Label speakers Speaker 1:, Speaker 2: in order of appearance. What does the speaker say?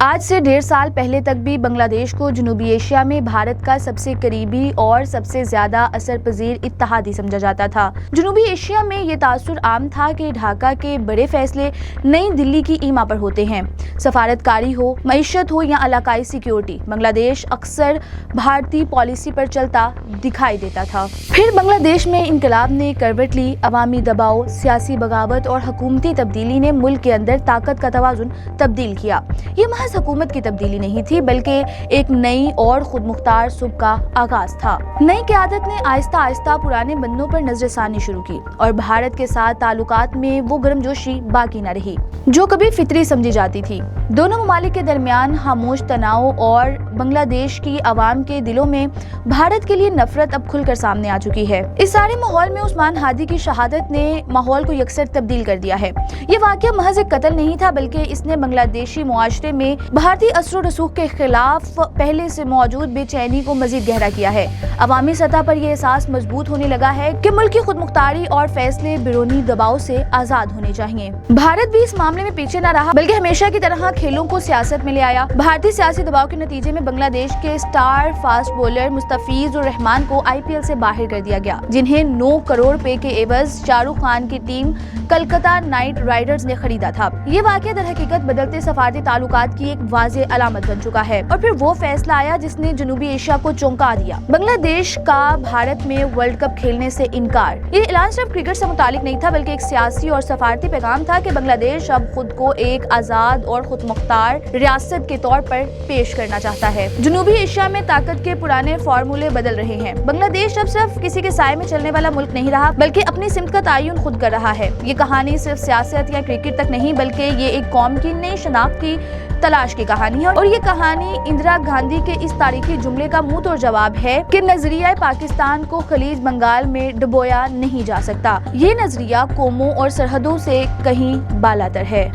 Speaker 1: آج سے 1.5 سال پہلے تک بھی بنگلہ دیش کو جنوبی ایشیا میں بھارت کا سب سے قریبی اور سب سے زیادہ اثر پذیر اتحادی سمجھا جاتا تھا۔ جنوبی ایشیا میں یہ تاثر عام تھا کہ ڈھاکہ کے بڑے فیصلے نئی دلی کی ایما پر ہوتے ہیں۔ سفارتکاری ہو، معیشت ہو یا علاقائی سیکیورٹی، بنگلہ دیش اکثر بھارتی پالیسی پر چلتا دکھائی دیتا تھا۔ پھر بنگلہ دیش میں انقلاب نے کروٹ لی، عوامی دباؤ، سیاسی بغاوت اور حکومتی تبدیلی نے ملک کے اندر طاقت کا توازن تبدیل کیا۔ یہ محض حکومت کی تبدیلی نہیں تھی بلکہ ایک نئی اور خود مختار صبح کا آغاز تھا۔ نئی قیادت نے آہستہ آہستہ پرانے بندوں پر نظر ثانی شروع کی اور بھارت کے ساتھ تعلقات میں وہ گرمجوشی باقی نہ رہی جو کبھی فطری سمجھی جاتی تھی۔ دونوں ممالک کے درمیان خاموش تناؤ اور بنگلہ دیش کی عوام کے دلوں میں بھارت کے لیے نفرت اب کھل کر سامنے آ چکی ہے۔ اس سارے ماحول میں عثمان ہادی کی شہادت نے ماحول کو یکسر تبدیل کر دیا ہے۔ یہ واقعہ محض ایک قتل نہیں تھا بلکہ اس نے بنگلہ دیشی معاشرے میں بھارتی اثر و رسوخ کے خلاف پہلے سے موجود بے چینی کو مزید گہرا کیا ہے۔ عوامی سطح پر یہ احساس مضبوط ہونے لگا ہے کہ ملک کی خود مختاری اور فیصلے بیرونی دباؤ سے آزاد ہونے چاہیے۔ بھارت بھی اس معاملے میں پیچھے نہ رہا بلکہ ہمیشہ کی طرح کھیلوں کو سیاست میں لے آیا۔ بھارتی سیاسی دباؤ کے نتیجے میں بنگلہ دیش کے سٹار فاسٹ بولر مستفیض الرحمان کو IPL سے باہر کر دیا گیا، جنہیں 9 کروڑ روپے کے عوض شاہ رخ خان کی ٹیم کلکتہ نائٹ رائڈرز نے خریدا تھا۔ یہ واقعہ در حقیقت بدلتے سفارتی تعلقات کی ایک واضح علامت بن چکا ہے اور پھر وہ فیصلہ آیا جس نے جنوبی ایشیا کو چونکا دیا، بنگلہ دیش کا بھارت میں ورلڈ کپ کھیلنے سے انکار۔ یہ اعلان صرف کرکٹ سے متعلق نہیں تھا بلکہ ایک سیاسی اور سفارتی پیغام تھا کہ بنگلہ دیش اب خود کو ایک آزاد اور خود مختار ریاست کے طور پر پیش کرنا چاہتا ہے۔ جنوبی ایشیا میں طاقت کے پرانے فارمولے بدل رہے ہیں۔ بنگلہ دیش اب صرف کسی کے سائے میں چلنے والا ملک نہیں رہا بلکہ اپنی سمت کا تعین خود کر رہا ہے۔ یہ کہانی صرف سیاست یا کرکٹ تک نہیں بلکہ یہ ایک قوم کی نئی شناخت کی تلاش کی کہانی ہے اور یہ کہانی اندرا گاندھی کے اس تاریخی جملے کا منہ توڑ جواب ہے کہ نظریہ پاکستان کو خلیج بنگال میں ڈبویا نہیں جا سکتا۔ یہ نظریہ قوموں اور سرحدوں سے کہیں بالاتر ہے۔